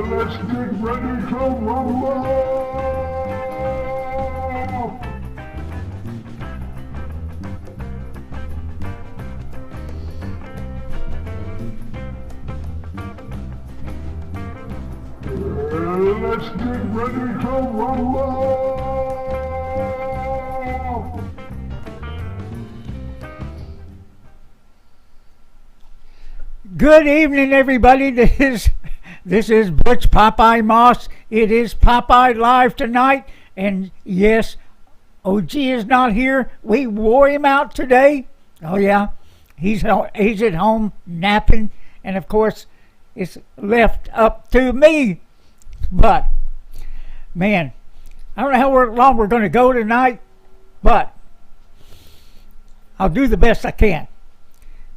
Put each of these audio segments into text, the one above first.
Let's get ready to rumble! Let's get ready to rumble! Good evening, everybody. This is Butch Popeye Moss. It is Popeye Live tonight, and yes, OG is not here. We wore him out today. Oh yeah, he's at home napping, and of course, it's left up to me. But man, I don't know how long we're going to go tonight, but I'll do the best I can.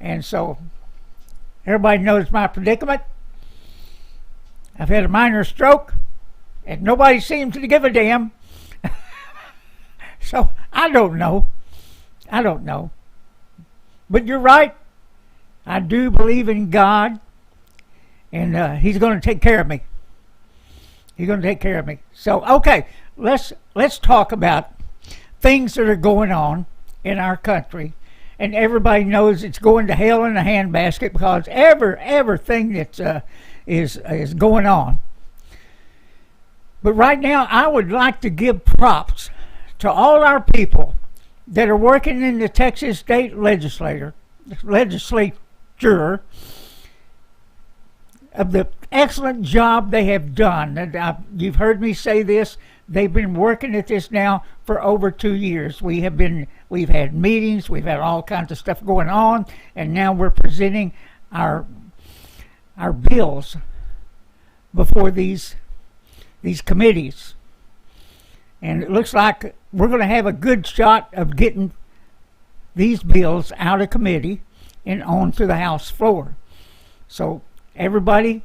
And so, everybody knows my predicament. I've had a minor stroke, and nobody seems to give a damn. So, I don't know. But you're right. I do believe in God, and He's going to take care of me. So, okay, let's talk about things that are going on in our country. And everybody knows it's going to hell in a handbasket because everything that's is going on. But right now, I would like to give props to all our people that are working in the Texas State Legislature of the excellent job they have done. And you've heard me say this. They've been working at this now for over 2 years. We've had meetings, we've had all kinds of stuff going on, and now we're presenting our bills before these committees. And it looks like we're going to have a good shot of getting these bills out of committee and onto the House floor. So everybody,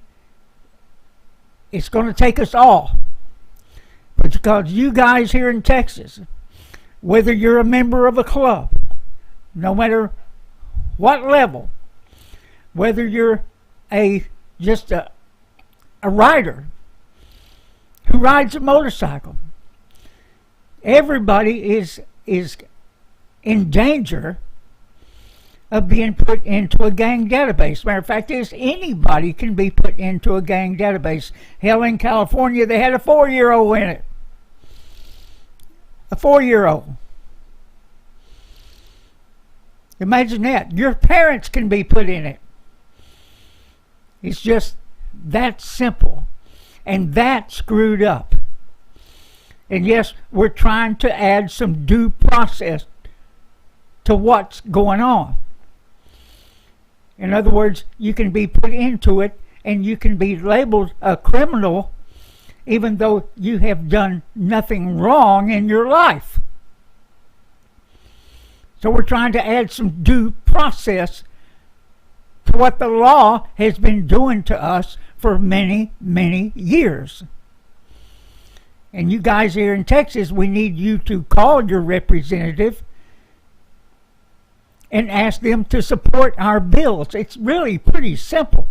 it's going to take us all. But because you guys here in Texas, whether you're a member of a club, no matter what level, whether you're just a rider who rides a motorcycle, everybody is in danger of being put into a gang database. Matter of fact is anybody can be put into a gang database. Hell, in California, they had a 4-year-old in it. A 4-year-old. Imagine that. Your parents can be put in it. It's just that simple. And that screwed up. And yes, we're trying to add some due process to what's going on. In other words, you can be put into it and you can be labeled a criminal even though you have done nothing wrong in your life. So we're trying to add some due process to what the law has been doing to us for many, many years. And you guys here in Texas, we need you to call your representative and ask them to support our bills. It's really pretty simple.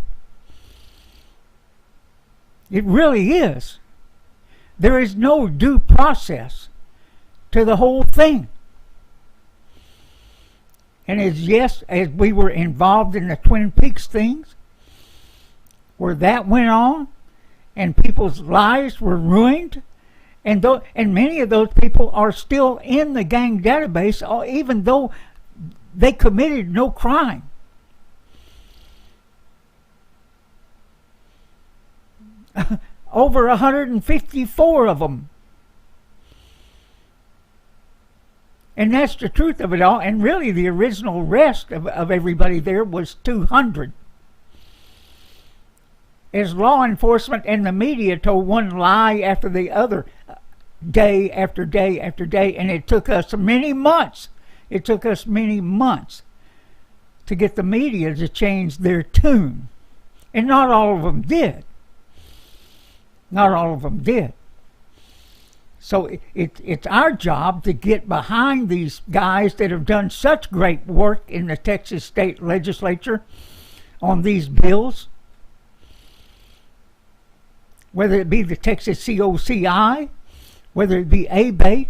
It really is. There is no due process to the whole thing. And as we were involved in the Twin Peaks things, where that went on, and people's lives were ruined, and many of those people are still in the gang database, even though they committed no crime. Over 154 of them. And that's the truth of it all. And really the original rest of everybody there was 200. As law enforcement and the media told one lie after the other, day after day after day, and it took us many months. It took us many months to get the media to change their tune. And not all of them did. Not all of them did. So it's our job to get behind these guys that have done such great work in the Texas State Legislature on these bills. whether it be the Texas COCI, whether it be ABATE,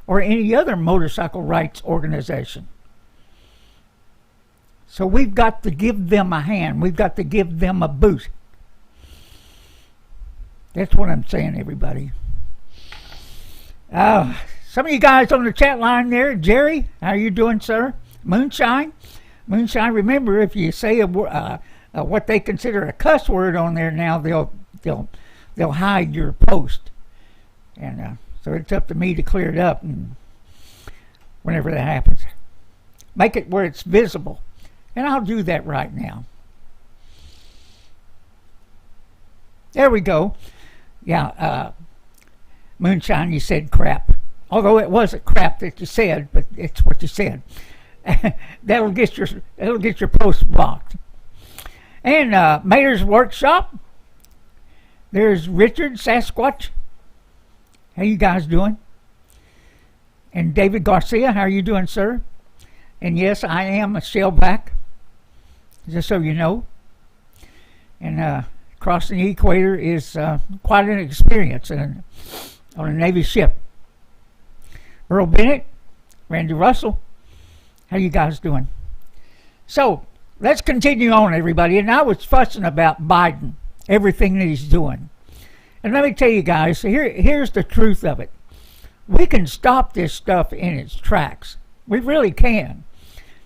or any other motorcycle rights organization. So we've got to give them a hand. We've got to give them a boost. That's what I'm saying, everybody. Some of you guys on the chat line there, Jerry, how you doing, sir? Moonshine, remember, if you say what they consider a cuss word on there now, they'll hide your post. And so it's up to me to clear it up, and whenever that happens, make it where it's visible. And I'll do that right now. There we go. Yeah, Moonshine, you said crap. Although it wasn't crap that you said, but it's what you said. That'll get your post blocked. And Mayor's Workshop. There's Richard Sasquatch. How you guys doing? And David Garcia, how are you doing, sir? And yes, I am a shellback, just so you know. And crossing the equator is quite an experience on a Navy ship. Earl Bennett, Randy Russell, how you guys doing? So let's continue on, everybody. And I was fussing about Biden, everything that he's doing. And let me tell you guys, here's the truth of it. We can stop this stuff in its tracks. We really can.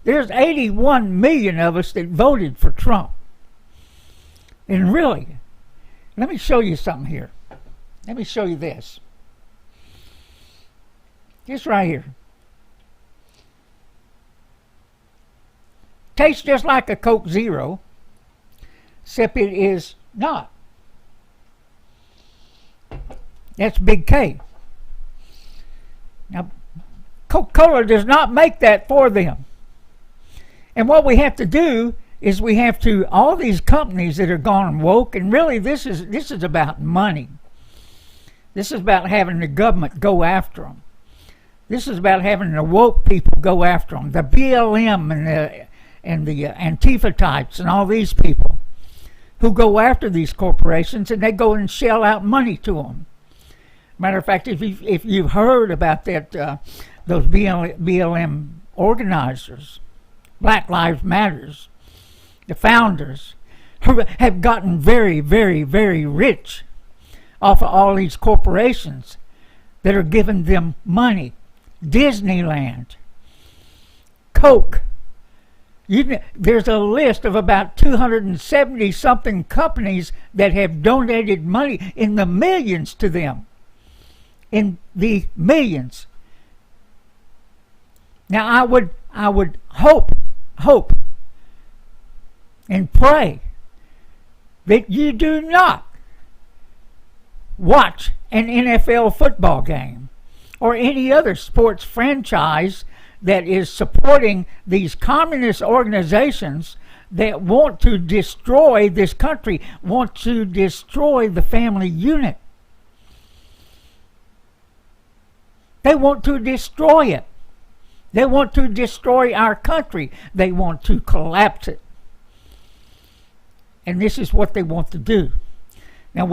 There's 81 million of us that voted for Trump. And really, let me show you something here. Let me show you this. This right here. Tastes just like a Coke Zero, except it is not. That's Big K. Now, Coca-Cola does not make that for them. And what we have to do is we have to, all these companies that are gone woke, and really this is about money. This is about having the government go after them. This is about having the woke people go after them. The BLM and the Antifa types and all these people who go after these corporations, and they go and shell out money to them. Matter of fact, if you've heard about that, those BLM organizers, Black Lives Matters, the founders, who have gotten very, very, very rich off of all these corporations that are giving them money. Disneyland, Coke. There's a list of about 270 something companies that have donated money in the millions to them. In the millions. Now I would hope and pray that you do not watch an NFL football game or any other sports franchise that is supporting these communist organizations that want to destroy this country, want to destroy the family unit. They want to destroy it. They want to destroy our country. They want to collapse it. And this is what they want to do. Now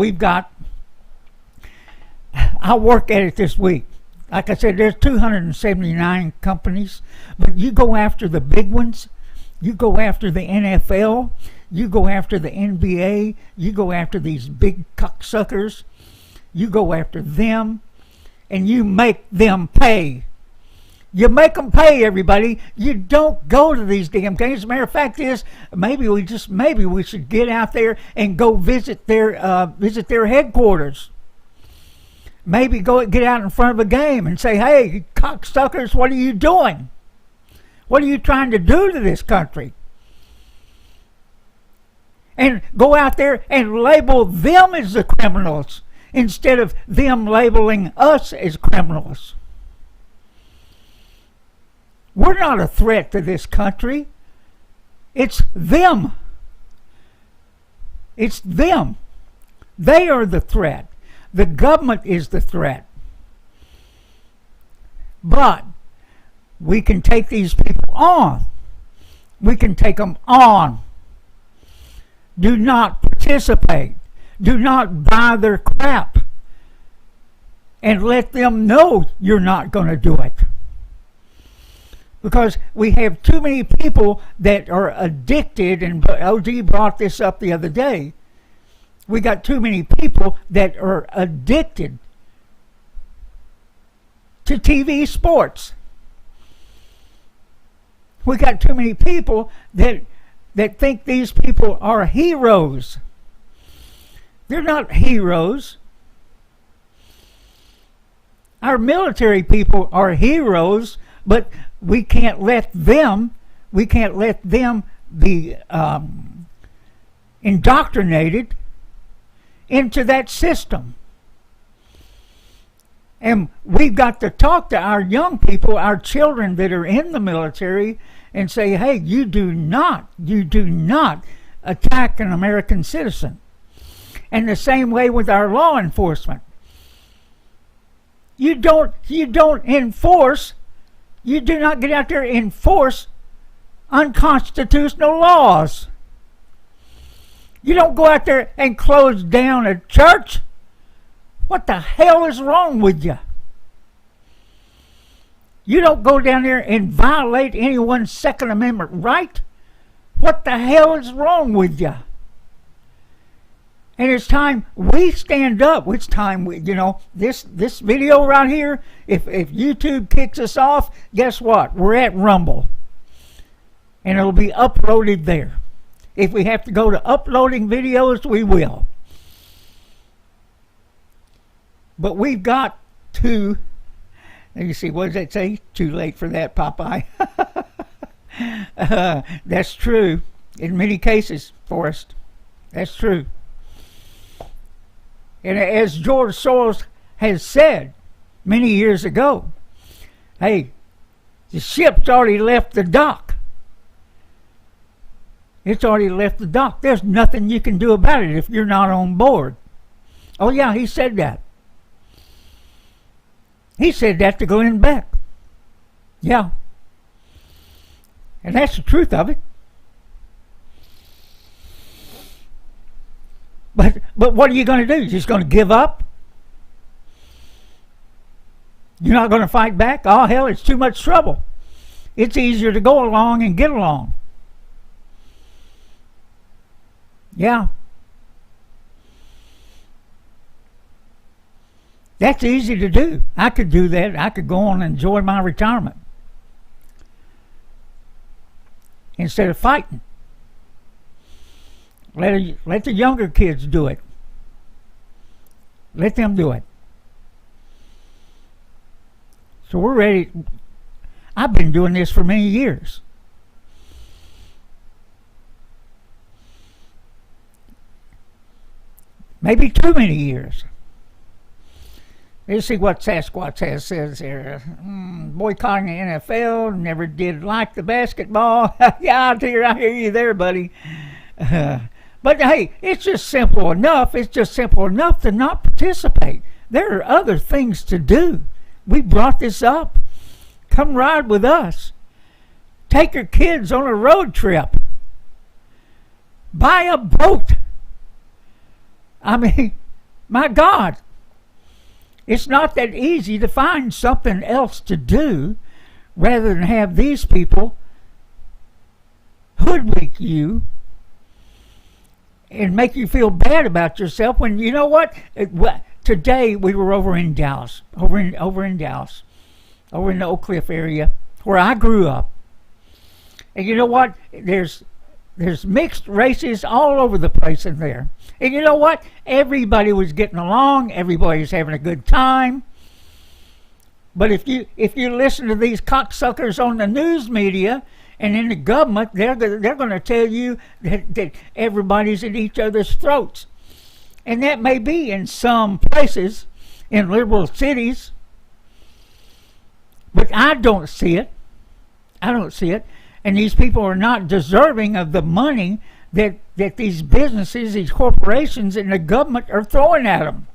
I'll work at it this week. Like I said, there's 279 companies, but you go after the big ones. You go after the NFL. You go after the NBA. You go after these big cocksuckers. You go after them, and you make them pay. You make them pay, everybody. You don't go to these damn games. As a matter of fact is, maybe we should get out there and go visit their headquarters. Maybe go get out in front of a game and say, hey, cocksuckers, what are you doing? What are you trying to do to this country? And go out there and label them as the criminals instead of them labeling us as criminals. We're not a threat to this country. It's them. It's them. They are the threat. The government is the threat. But we can take these people on. We can take them on. Do not participate. Do not buy their crap and let them know you're not going to do it. Because we have too many people that are addicted, and OG brought this up the other day. We got too many people that are addicted to TV sports. We got too many people that think these people are heroes. They're not heroes. Our military people are heroes, but we can't let them be indoctrinated into that system. And we've got to talk to our young people, our children that are in the military, and say, hey, you do not attack an American citizen. And the same way with our law enforcement. You do not get out there and enforce unconstitutional laws. You don't go out there and close down a church. What the hell is wrong with you? You don't go down there and violate anyone's Second Amendment right. What the hell is wrong with you? And it's time we stand up. It's time this video right here, if YouTube kicks us off, guess what? We're at Rumble. And it'll be uploaded there. If we have to go to uploading videos, we will. But we've got to, let me see, what does that say? Too late for that, Popeye. That's true. In many cases, Forrest. That's true. And as George Soros has said many years ago, hey, the ship's already left the dock. It's already left the dock. There's nothing you can do about it if you're not on board. Oh yeah, he said that. He said that to Glenn Beck. Yeah. And that's the truth of it. But what are you going to do? You're just going to give up? You're not going to fight back? Oh, hell, it's too much trouble. It's easier to go along and get along. Yeah. That's easy to do. I could do that. I could go on and enjoy my retirement instead of fighting. Let the younger kids do it. Let them do it. So we're ready. I've been doing this for many years. Maybe too many years. Let's see what Sasquatch says here. Boycotting the NFL, never did like the basketball. Yeah, I hear you there, buddy. But hey, it's just simple enough. It's just simple enough to not participate. There are other things to do. We brought this up. Come ride with us. Take your kids on a road trip. Buy a boat. I mean, my God. It's not that easy to find something else to do rather than have these people hoodwink you and make you feel bad about yourself when, you know what? Today we were over in Dallas, over in the Oak Cliff area where I grew up. And you know what? There's mixed races all over the place in there. And you know what? Everybody was getting along. Everybody was having a good time. But if you listen to these cocksuckers on the news media and in the government, they're going to tell you that everybody's at each other's throats. And that may be in some places, in liberal cities. But I don't see it. I don't see it. And these people are not deserving of the money that these businesses, these corporations, and the government are throwing at them.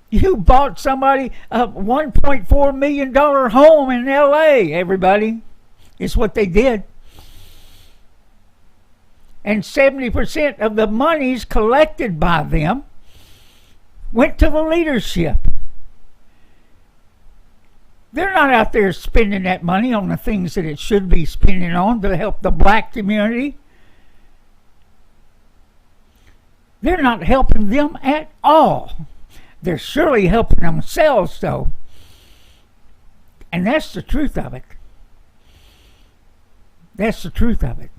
You bought somebody a $1.4 million home in L.A., everybody. It's what they did. And 70% of the monies collected by them went to the leadership. They're not out there spending that money on the things that it should be spending on to help the black community. They're not helping them at all. They're surely helping themselves, though. And that's the truth of it. That's the truth of it.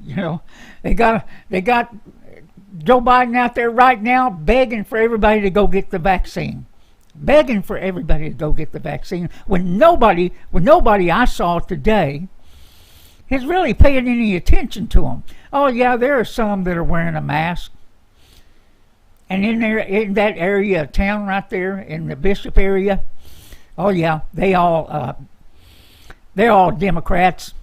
You know, they got Joe Biden out there right now begging for everybody to go get the vaccine. Begging for everybody to go get the vaccine when nobody I saw today is really paying any attention to them. Oh yeah, there are some that are wearing a mask. And in that area of town right there, in the Bishop area, oh yeah, they're all Democrats.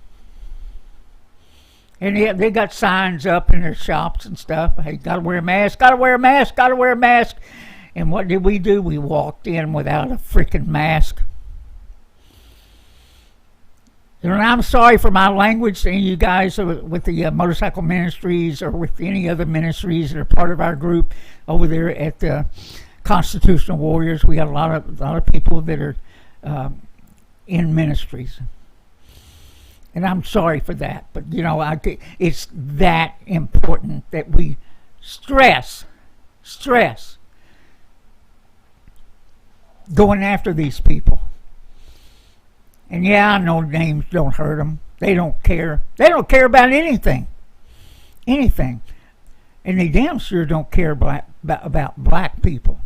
And they got signs up in their shops and stuff. Hey, gotta wear a mask, gotta wear a mask, gotta wear a mask. And what did we do? We walked in without a freaking mask. And I'm sorry for my language to any of you guys with the motorcycle ministries or with any other ministries that are part of our group over there at the Constitutional Warriors. We got a lot of people that are in ministries. And I'm sorry for that. But, you know, it's that important that we stress going after these people. And yeah, I know names don't hurt them. They don't care. They don't care about anything. Anything. And they damn sure don't care about black people.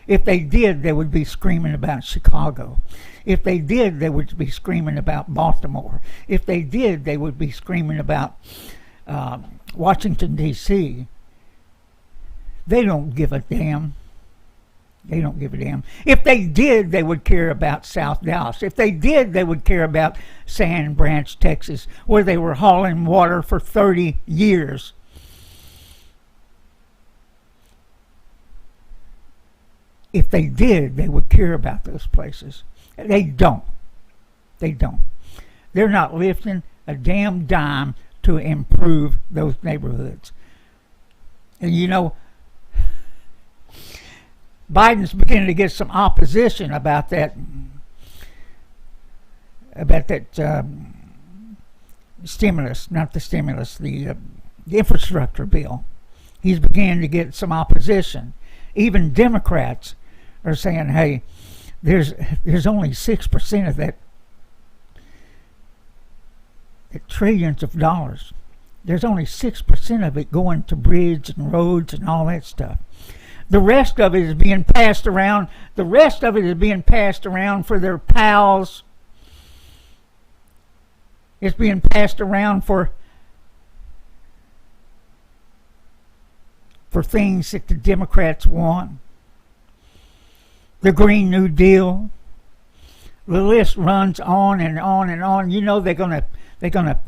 If they did, they would be screaming about Chicago. If they did, they would be screaming about Baltimore. If they did, they would be screaming about Washington, D.C. They don't give a damn. They don't give a damn. If they did, they would care about South Dallas. If they did, they would care about Sand Branch, Texas, where they were hauling water for 30 years. If they did, they would care about those places. They don't. They don't. They're not lifting a damn dime to improve those neighborhoods. And you know, Biden's beginning to get some opposition about that stimulus, not the stimulus, the infrastructure bill. He's beginning to get some opposition. Even Democrats are saying, hey, there's only 6% of that trillions of dollars. There's only 6% of it going to bridge and roads and all that stuff. The rest of it is being passed around. The rest of it is being passed around for their pals. It's being passed around for things that the Democrats want. The Green New Deal. The list runs on and on and on. You know they're gonna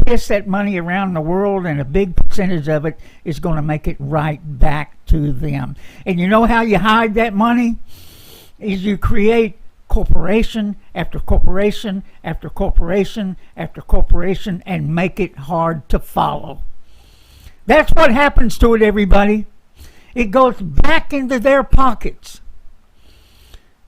piss that money around the world, and a big percentage of it is going to make it right back to them. And you know how you hide that money? Is you create corporation after corporation after corporation after corporation and make it hard to follow. That's what happens to it, everybody. It goes back into their pockets.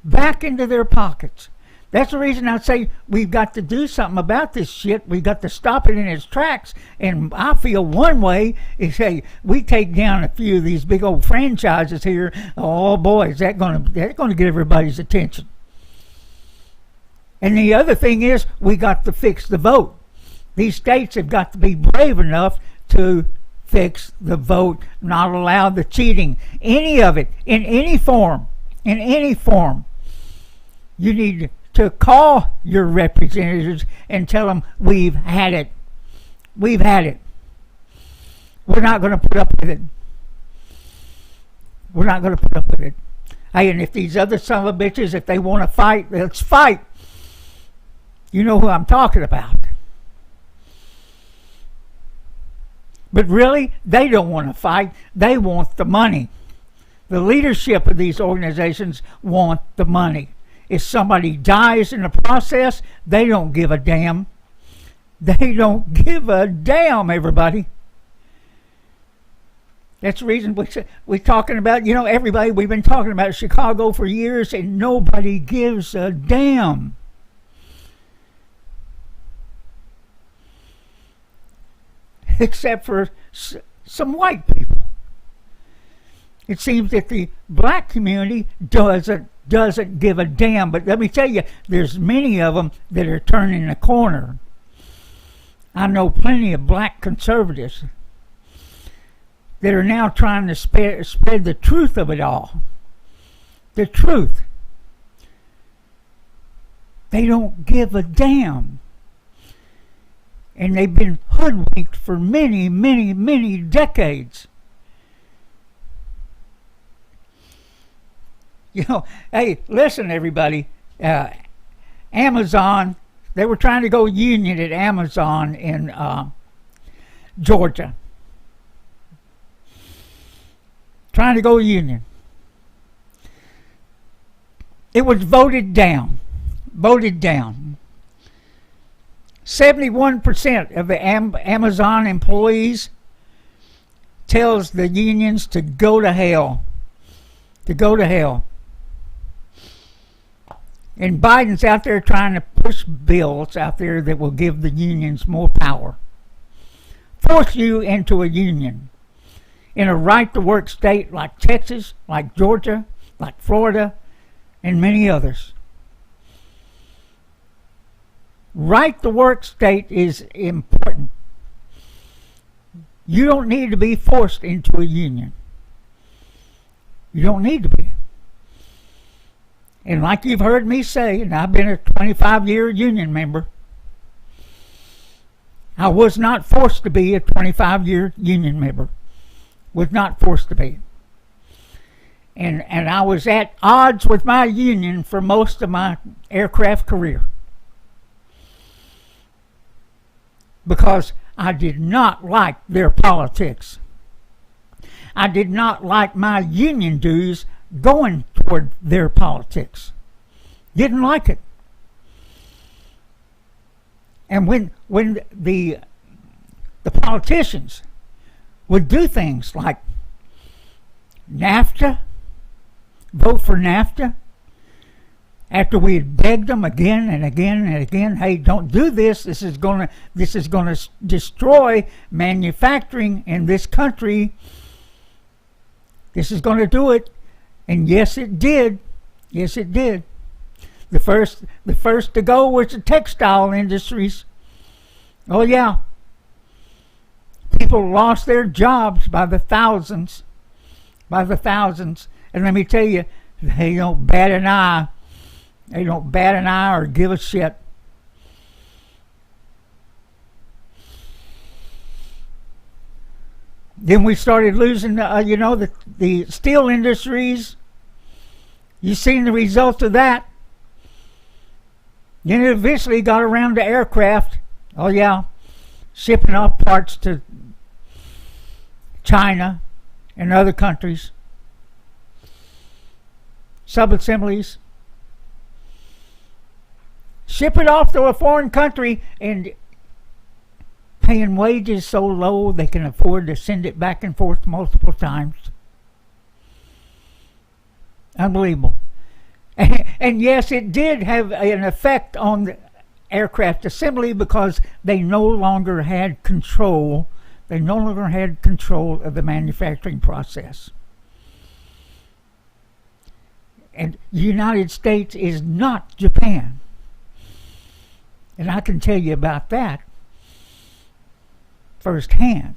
Back into their pockets. That's the reason I say we've got to do something about this shit. We've got to stop it in its tracks. And I feel one way is, hey, we take down a few of these big old franchises here. Oh boy, is that's going to get everybody's attention. And the other thing is, we got to fix the vote. These states have got to be brave enough to fix the vote, not allow the cheating, any of it, in any form. In any form. You need to call your representatives and tell them we've had it. We've had it. We're not going to put up with it. We're not going to put up with it. Hey, and if these other son of a bitches, if they want to fight, let's fight. You know who I'm talking about. But really, they don't want to fight. They want the money. The leadership of these organizations want the money. If somebody dies in the process, they don't give a damn. They don't give a damn, everybody. That's the reason we're talking about, everybody, we've been talking about Chicago for years, and nobody gives a damn. Except for some white people. It seems that the black community doesn't give a damn. But let me tell you, there's many of them that are turning the corner. I know plenty of black conservatives that are now trying to spread the truth of it all. The truth. They don't give a damn. And they've been hoodwinked for many, many, many decades. Hey, listen, everybody. Amazon, they were trying to go union at Amazon in Georgia. Trying to go union. It was voted down. 71% of the Amazon employees tells the unions to go to hell. To go to hell. And Biden's out there trying to push bills out there that will give the unions more power. Force you into a union. In a right-to-work state like Texas, like Georgia, like Florida, and many others. Right-to-work state is important. You don't need to be forced into a union. You don't need to be. And like you've heard me say, and I've been a 25-year union member, I was not forced to be a 25-year union member. Was not forced to be. And I was at odds with my union for most of my aircraft career. Because I did not like their politics. I did not like my union dues going toward their politics. Didn't like it. And when the politicians would do things like NAFTA, vote for NAFTA, after we had begged them again and again and again, hey, don't do this. This is gonna destroy manufacturing in this country. This is gonna do it. And yes, it did. Yes, it did. The first to go was the textile industries. Oh yeah. People lost their jobs by the thousands. And let me tell you, they don't bat an eye. They don't bat an eye or give a shit. Then we started losing, the steel industries. You've seen the results of that. Then it eventually got around to aircraft. Oh yeah, shipping off parts to China and other countries. Sub-assemblies. Ship it off to a foreign country and paying wages so low they can afford to send it back and forth multiple times. Unbelievable. And yes, it did have an effect on the aircraft assembly because they no longer had control. They no longer had control of the manufacturing process. And the United States is not Japan. And I can tell you about that firsthand.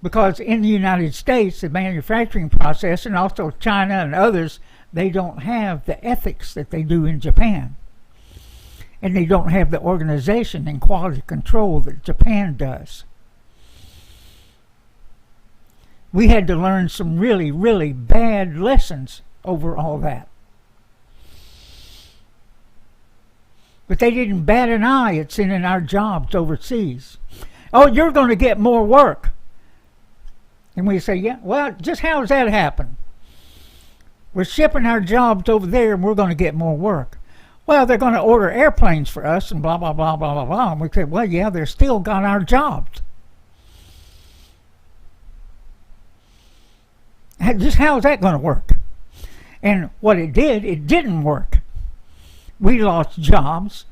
Because in the United States, the manufacturing process, and also China and others, they don't have the ethics that they do in Japan. And they don't have the organization and quality control that Japan does. We had to learn some really, really bad lessons over all that. But they didn't bat an eye at sending our jobs overseas. Oh, you're going to get more work. And we say, yeah, well, just how does that happen? We're shipping our jobs over there and we're going to get more work. well, they're going to order airplanes for us and blah, blah, blah, blah, blah, blah. And we said, well, yeah, they're still got our jobs. Just how's that going to work? And what it did, it didn't work. We lost jobs,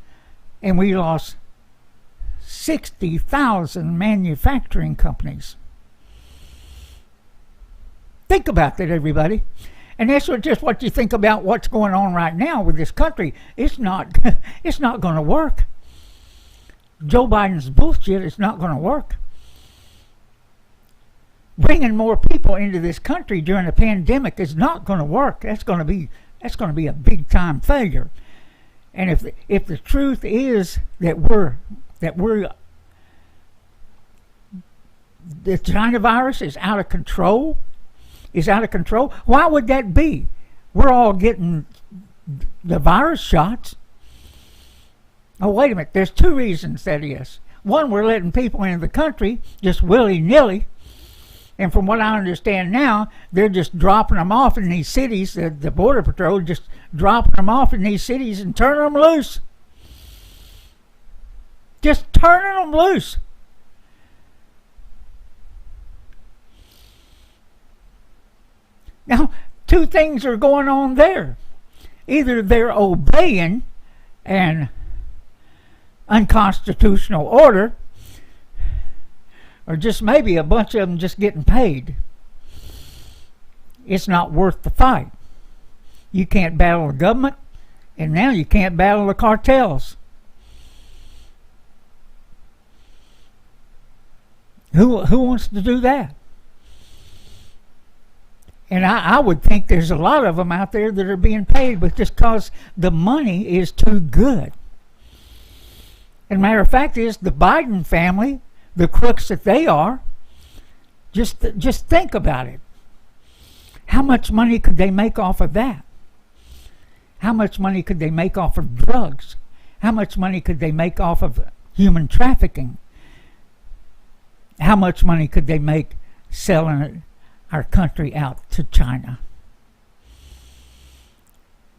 and we lost 60,000 manufacturing companies. Think about that, everybody. And that's just what you think about what's going on right now with this country. It's not going to work. Joe Biden's bullshit is not going to work. Bringing more people into this country during a pandemic is not going to work. That's going to be a big time failure. And if the truth is that the China virus is out of control, why would that be? We're all getting the virus shots. Oh, wait a minute. There's two reasons that is. One, we're letting people into the country just willy-nilly. And from what I understand now, they're just dropping them off in these cities. The Border Patrol just dropping them off in these cities and turning them loose. Just turning them loose. Now, two things are going on there. Either they're obeying an unconstitutional order, or just maybe a bunch of them just getting paid. It's not worth the fight. You can't battle the government, and now you can't battle the cartels. Who wants to do that? And I would think there's a lot of them out there that are being paid, but just because the money is too good. And matter of fact is, the Biden family, the crooks that they are, just think about it. How much money could they make off of that? How much money could they make off of drugs? How much money could they make off of human trafficking? How much money could they make selling our country out to China?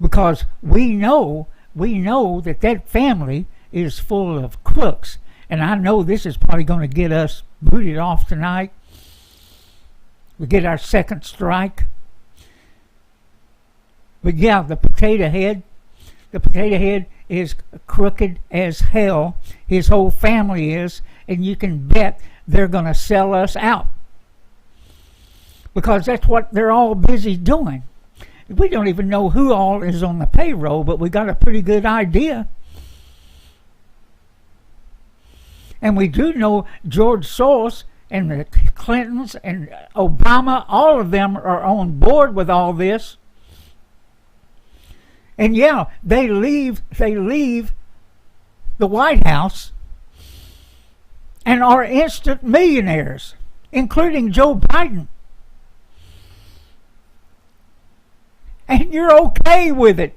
Because we know that family is full of crooks. And I know this is probably going to get us booted off tonight. We get our second strike. But yeah, the potato head is crooked as hell. His whole family is. And you can bet they're going to sell us out. Because that's what they're all busy doing. We don't even know who all is on the payroll, but we got a pretty good idea. And we do know George Soros and the Clintons and Obama, all of them are on board with all this. And yeah, they leave the White House and are instant millionaires, including Joe Biden. And you're okay with it.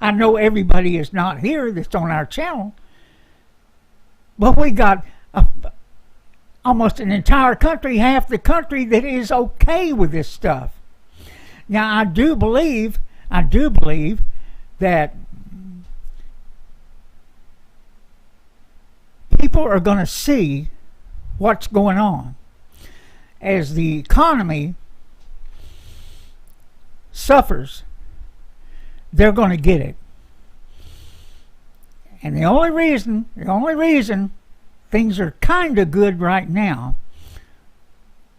I know everybody is not here that's on our channel, but we got almost an entire country, half the country, that is okay with this stuff. Now, I do believe that people are going to see what's going on as the economy suffers. They're going to get it. And the only reason things are kind of good right now,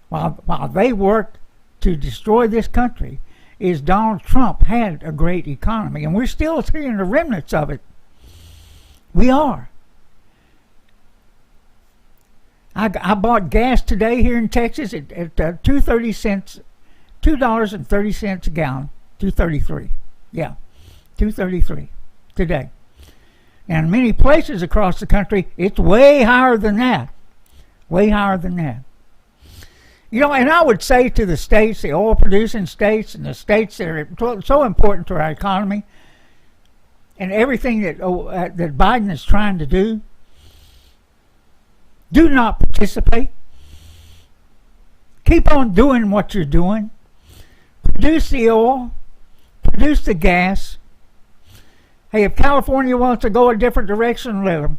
while they worked to destroy this country, is Donald Trump had a great economy, and we're still seeing the remnants of it. We are. I bought gas today here in Texas at $2.30 a gallon. $2.33. Yeah, $2.33 today. And in many places across the country, it's way higher than that. Way higher than that. You know, and I would say to the states, the oil-producing states, and the states that are so important to our economy, and everything that Biden is trying to do not participate. Keep on doing what you're doing. Produce the oil, produce the gas, Hey, if California wants to go a different direction, let them.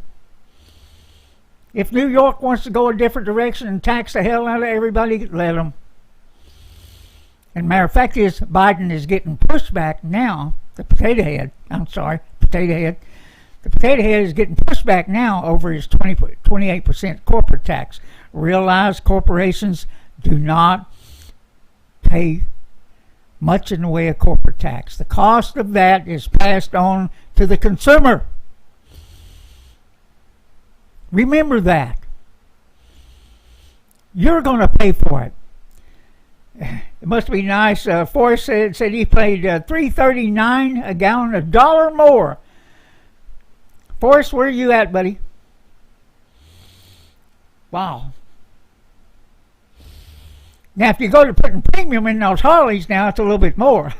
If New York wants to go a different direction and tax the hell out of everybody, let them. And matter of fact is, Biden is getting pushed back now. The potato head is getting pushed back now over his 28% corporate tax. Realize corporations do not pay much in the way of corporate tax. The cost of that is passed on to the consumer. Remember that. You're going to pay for it. It must be nice. Forrest said he paid $3.39 a gallon, $1 more. Forrest, where are you at, buddy? Wow. Now, if you go to putting premium in those Harleys now, it's a little bit more.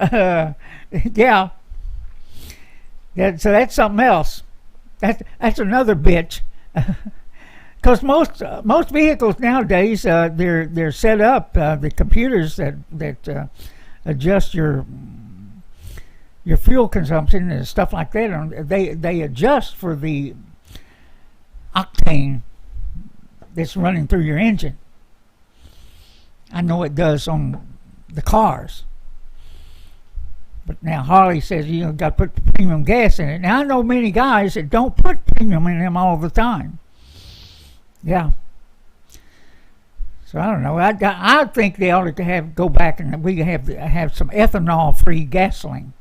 Yeah. So that's something else. That's another bitch. Because most vehicles nowadays, they're set up, the computers that adjust your fuel consumption and stuff like that, they adjust for the octane that's running through your engine. I know it does on the cars. But now Harley says you got to put premium gas in it. Now I know many guys that don't put premium in them all the time. Yeah. So I don't know. I think they ought to go back and we have some ethanol-free gasoline.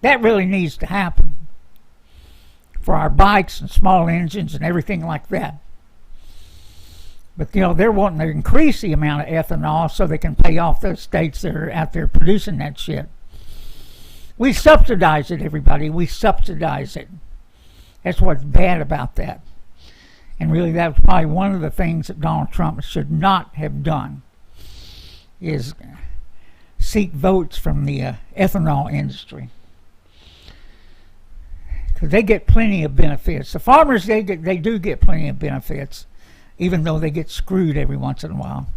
That really needs to happen for our bikes and small engines and everything like that. But, they're wanting to increase the amount of ethanol so they can pay off those states that are out there producing that shit. We subsidize it, everybody. We subsidize it. That's what's bad about that. And really, that was probably one of the things that Donald Trump should not have done, is seek votes from the ethanol industry. Because they get plenty of benefits. The farmers, they do get plenty of benefits, even though they get screwed every once in a while.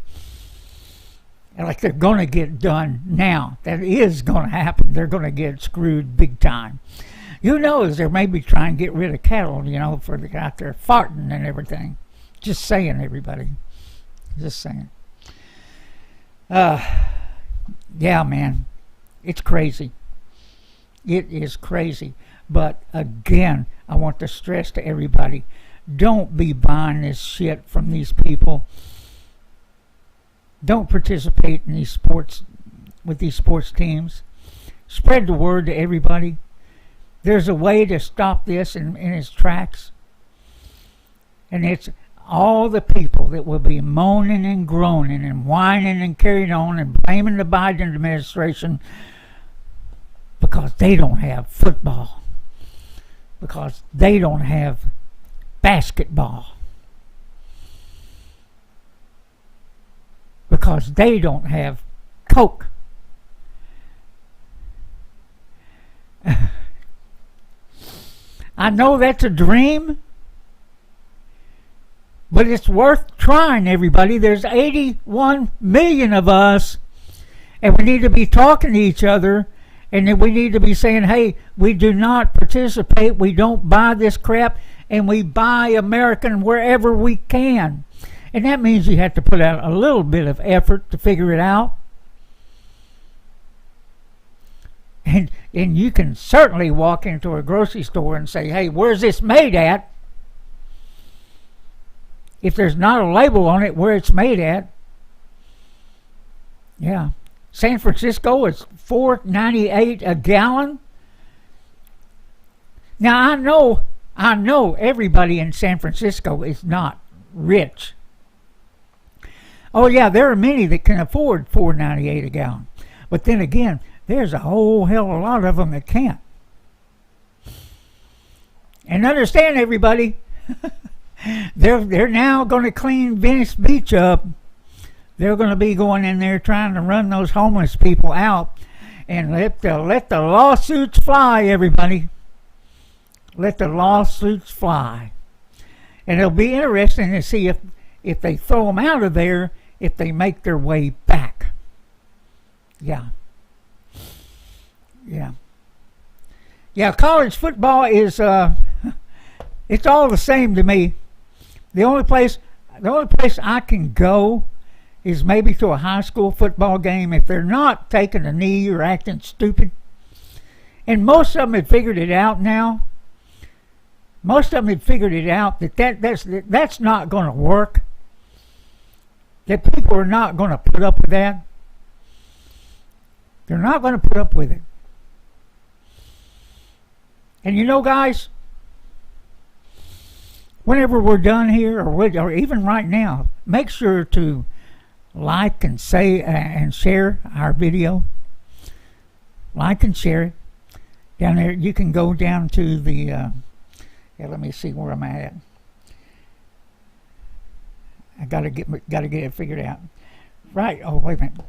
And like they're going to get done now. That is going to happen. They're going to get screwed big time. Who knows? They may be trying to get rid of cattle, for the out there farting and everything. Just saying, everybody. Just saying. Yeah, man. It's crazy. It is crazy. But again, I want to stress to everybody, don't be buying this shit from these people. Don't participate in these sports, with these sports teams. Spread the word to everybody. There's a way to stop this in its tracks. And it's all the people that will be moaning and groaning and whining and carrying on and blaming the Biden administration because they don't have football. Because they don't have basketball. Because they don't have Coke. I know that's a dream, but it's worth trying, everybody. There's 81 million of us, and we need to be talking to each other, and then we need to be saying, hey, we do not participate, we don't buy this crap, and we buy American wherever we can. And that means you have to put out a little bit of effort to figure it out. And you can certainly walk into a grocery store and say, hey, where's this made at? If there's not a label on it where it's made at. Yeah. San Francisco is $4.98 a gallon. Now I know everybody in San Francisco is not rich. Oh yeah, there are many that can afford $4.98 a gallon. But then again, there's a whole hell of a lot of them that can't. And understand, everybody, they're now going to clean Venice Beach up. They're going to be going in there trying to run those homeless people out, and let the lawsuits fly, everybody. Let the lawsuits fly. And it'll be interesting to see if they throw them out of there, if they make their way back. Yeah. Yeah, college football is it's all the same to me. The only place I can go is maybe to a high school football game if they're not taking a knee or acting stupid. And most of them have figured it out now. Most of them have figured it out that's not going to work. That people are not going to put up with that. They're not going to put up with it. And you know, guys, whenever we're done here, or even right now, make sure to like and say and share our video. Like and share it. Down there, you can go down to the. Let me see where I'm at. I gotta get it figured out. Right. Oh, wait a minute.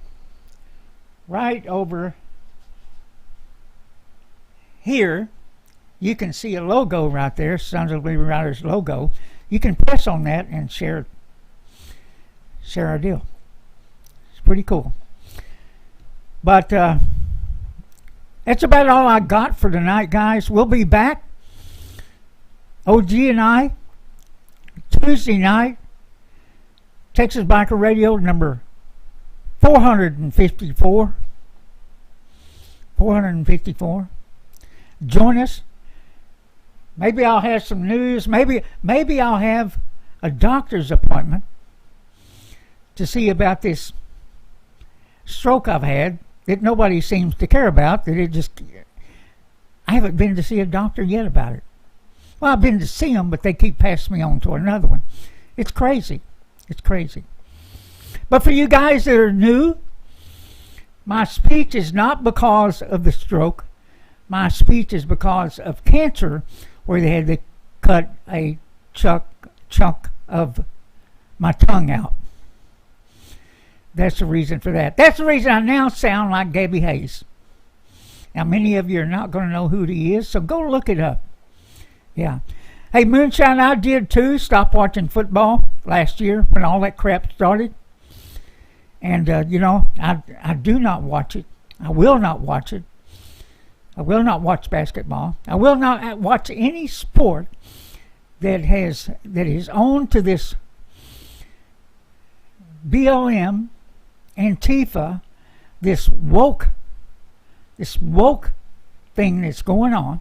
Right over here, you can see a logo right there, Sons of Liberty Riders logo. You can press on that and share our deal. It's pretty cool. But that's about all I got for tonight, guys. We'll be back, OG and I, Tuesday night, Texas Biker Radio number 454. 454. Join us. Maybe I'll have some news. Maybe I'll have a doctor's appointment to see about this stroke I've had that nobody seems to care about. I haven't been to see a doctor yet about it. Well, I've been to see them, but they keep passing me on to another one. It's crazy. It's crazy. But for you guys that are new, my speech is not because of the stroke. My speech is because of cancer, where they had to cut a chunk of my tongue out. That's the reason for that. That's the reason I now sound like Gabby Hayes. Now, many of you are not going to know who he is, so go look it up. Yeah. Hey, Moonshine, I did too stop watching football last year when all that crap started. And, I do not watch it. I will not watch it. I will not watch basketball. I will not watch any sport that is owned to this BLM, Antifa, this woke thing that's going on.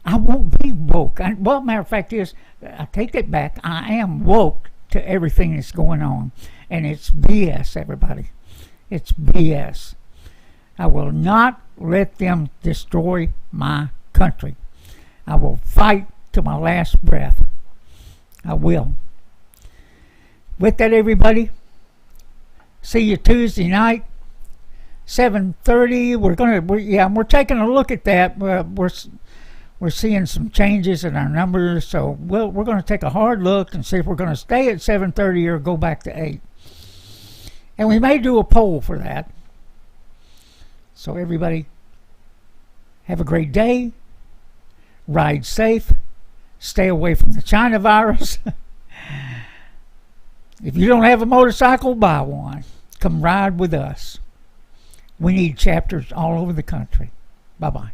I won't be woke. Matter of fact is, I take that back. I am woke to everything that's going on. And it's BS, everybody. It's BS. I will not let them destroy my country. I will fight to my last breath. I will. With that, everybody, see you Tuesday night, 7:30. We're taking a look at that. We're seeing some changes in our numbers, so we're going to take a hard look and see if we're going to stay at 7:30 or go back to 8. And we may do a poll for that. So everybody, have a great day. Ride safe. Stay away from the China virus. If you don't have a motorcycle, buy one. Come ride with us. We need chapters all over the country. Bye-bye.